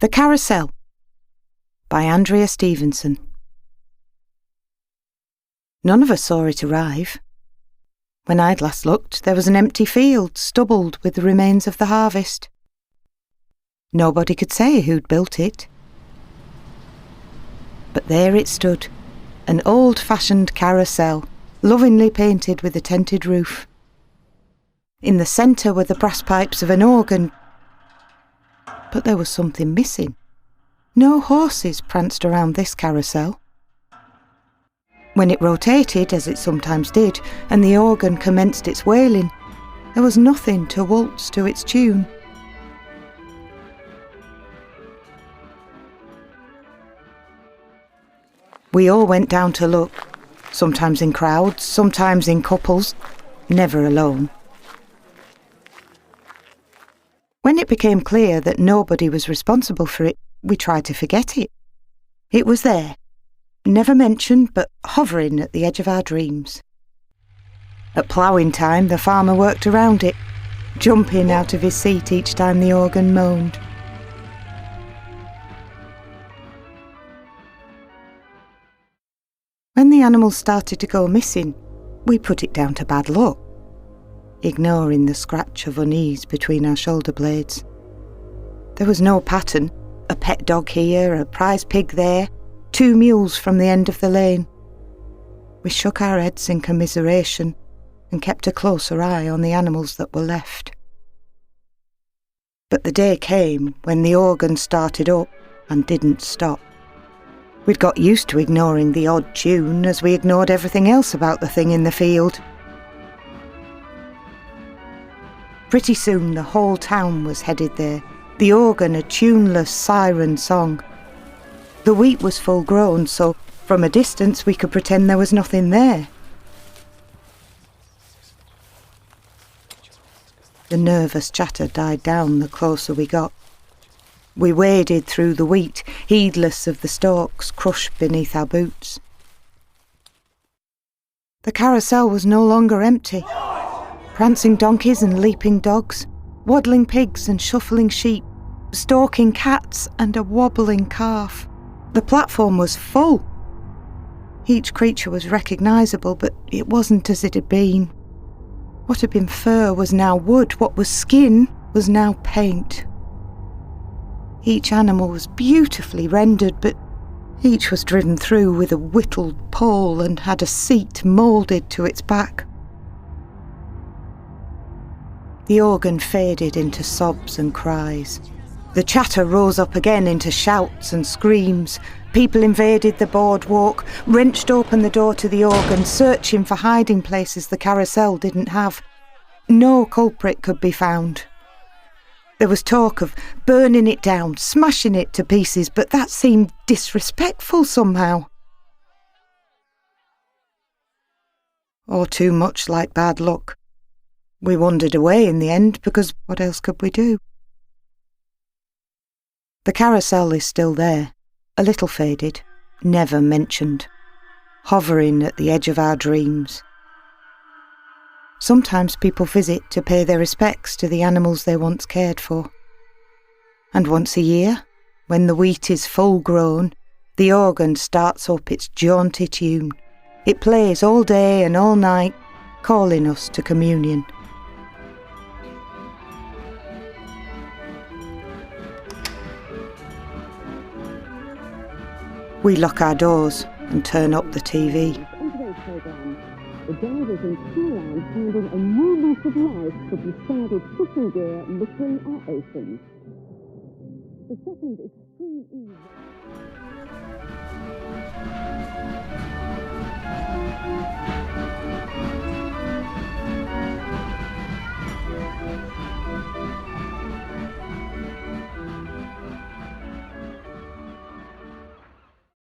The Carousel by Andrea Stephenson. None of us saw it arrive. When I'd last looked, there was an empty field stubbled with the remains of the harvest. Nobody could say who'd built it. But there it stood, an old-fashioned carousel, lovingly painted with a tented roof. In the centre were the brass pipes of an organ, but there was something missing. No horses pranced around this carousel. When it rotated, as it sometimes did, and the organ commenced its wailing, there was nothing to waltz to its tune. We all went down to look, sometimes in crowds, sometimes in couples, never alone. When it became clear that nobody was responsible for it, we tried to forget it. It was there, never mentioned but hovering at the edge of our dreams. At ploughing time, the farmer worked around it, jumping out of his seat each time the organ moaned. When the animals started to go missing, we put it down to bad luck, ignoring the scratch of unease between our shoulder blades. There was no pattern, a pet dog here, a prize pig there, 2 mules from the end of the lane. We shook our heads in commiseration and kept a closer eye on the animals that were left. But the day came when the organ started up and didn't stop. We'd got used to ignoring the odd tune as we ignored everything else about the thing in the field. Pretty soon the whole town was headed there, the organ a tuneless siren song. The wheat was full grown, so from a distance we could pretend there was nothing there. The nervous chatter died down the closer we got. We waded through the wheat, heedless of the stalks crushed beneath our boots. The carousel was no longer empty. Prancing donkeys and leaping dogs, waddling pigs and shuffling sheep, stalking cats and a wobbling calf. The platform was full. Each creature was recognisable, but it wasn't as it had been. What had been fur was now wood, what was skin was now paint. Each animal was beautifully rendered, but each was driven through with a whittled pole and had a seat moulded to its back. The organ faded into sobs and cries. The chatter rose up again into shouts and screams. People invaded the boardwalk, wrenched open the door to the organ, searching for hiding places the carousel didn't have. No culprit could be found. There was talk of burning it down, smashing it to pieces, but that seemed disrespectful somehow. Or too much like bad luck. We wandered away in the end, because what else could we do? The carousel is still there, a little faded, never mentioned, hovering at the edge of our dreams. Sometimes people visit to pay their respects to the animals they once cared for. And once a year, when the wheat is full grown, the organ starts up its jaunty tune. It plays all day and all night, calling us to communion. We lock our doors and turn up the TV. The drivers in Thailand finding a new lease of life could be started fishing gear littering our oceans. The second extreme